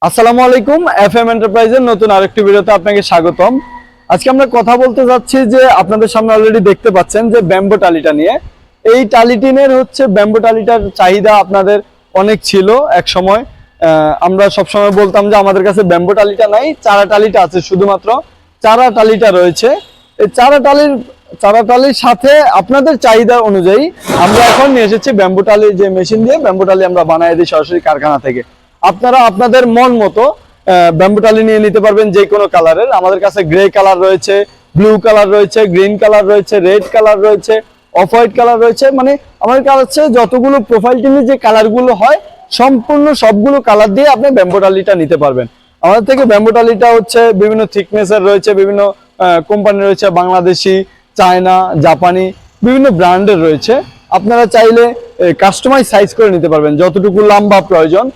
আসসালামু আলাইকুম। এফএম এন্টারপ্রাইজের নতুন আরেকটি ভিডিওতে আপনাকে স্বাগতম। আজকে আমরা কথা বলতে যাচ্ছি যে আপনাদের সামনে অলরেডি দেখতে পাচ্ছেন যে ব্যাম্বো টালিটা নিয়ে। এই টালিটিনের ব্যাম্বো টালিটার চাহিদা আপনাদের অনেক ছিল এক সময়। আমরা সবসময় বলতাম যে আমাদের কাছে ব্যাম্বো টালিটা নাই, চারা টালিটা আছে, শুধুমাত্র চারা টালিটা রয়েছে। এই চারা টালির সাথে আপনাদের চাহিদা অনুযায়ী আমরা এখন নিয়ে এসেছি ব্যাম্বো টালি, যে মেশিন দিয়ে ব্যাম্বো টালি আমরা বানিয়ে দিই সরাসরি কারখানা থেকে। আপনারা আপনাদের মন মতো ব্যাম্বু টালি নিয়ে নিতে পারবেন যে কোনো কালারের। আমাদের কাছে গ্রে কালার রয়েছে, ব্লু কালার রয়েছে, গ্রিন কালার রয়েছে, রেড কালার রয়েছে, অফ হোয়াইট কালার রয়েছে। মানে আমাদের কাছে যতগুলো প্রোফাইল টিনের যে কালারগুলো হয় সম্পূর্ণ সবগুলো কালার দিয়ে আপনি ব্যাম্বু টালিটা নিতে পারবেন। আমাদের থেকে ব্যাম্বু টালিটা বিভিন্ন থিকনেসের রয়েছে, বিভিন্ন কোম্পানি রয়েছে, বাংলাদেশি, চায়না, জাপানি, বিভিন্ন ব্র্যান্ডের রয়েছে। আপনারা চাইলে কাস্টমাইজ সাইজ করে নিতে পারবেন, যতটুকু লম্বা প্রয়োজন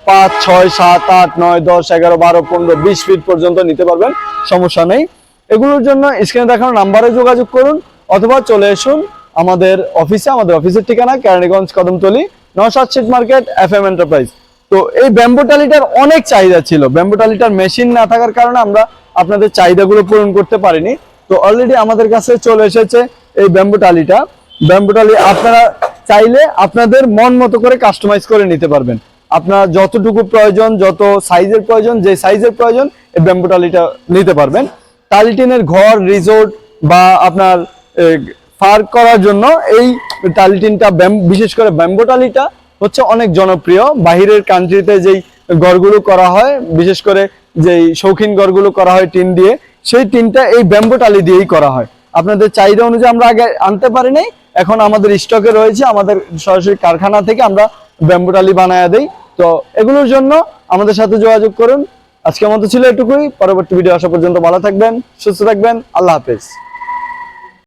5, 6, 7, 8, 9, 10, 11, 12, 15, 20 ফিট পর্যন্ত নিতে পারবেন, সমস্যা নেই। এগুলোর জন্য স্ক্রিনে দেখানো নাম্বারে যোগাযোগ করুন অথবা চলে আসুন আমাদের অফিসে। আমাদের অফিসের ঠিকানা কেরানীগঞ্জ, কদমতলী, 9-7 সিট মার্কেট, এফএম এন্টারপ্রাইজ। তো এই ব্যাম্বু টালিটার অনেক চাহিদা ছিল। ব্যাম্বু টালিটার মেশিন না থাকার কারণে আমরা আপনাদের চাহিদাগুলো পূরণ করতে পারিনি। তো অলরেডি আমাদের কাছে চলে এসেছে এই ব্যাম্বু টালিটা। ব্যাম্বু টালি আপনারা চাইলে আপনাদের মন মতো করে কাস্টমাইজ করে নিতে পারবেন। আপনার যতটুকু প্রয়োজন, যত সাইজের প্রয়োজন, যে সাইজের প্রয়োজন, এই ব্যাম্বু টালিটা নিতে পারবেন। টালিটিনের ঘর, রিসোর্ট বা আপনার ফার করার জন্য এই টালিটিনটা, বিশেষ করে ব্যাম্বু টালিটা অনেক জনপ্রিয়। বাহিরের কান্ট্রিতে যেই ঘরগুলো করা হয়, বিশেষ করে যেই শৌখিন ঘরগুলো করা হয় টিন দিয়ে, সেই টিনটা এই ব্যাম্বু টালি দিয়েই করা হয়। আপনাদের চাহিদা অনুযায়ী আমরা আগে আনতে পারি নাই, এখন আমাদের স্টকে রয়েছে। আমাদের সরাসরি কারখানা থেকে আমরা ব্যাম্বু টালি বানায় দেই। তো এগুলোর জন্য আমাদের সাথে যোগাযোগ করুন। আজকের মতো ছিল এটুকুই। পরবর্তী ভিডিও আসা পর্যন্ত ভালো থাকবেন, সুস্থ থাকবেন। আল্লাহ হাফেজ।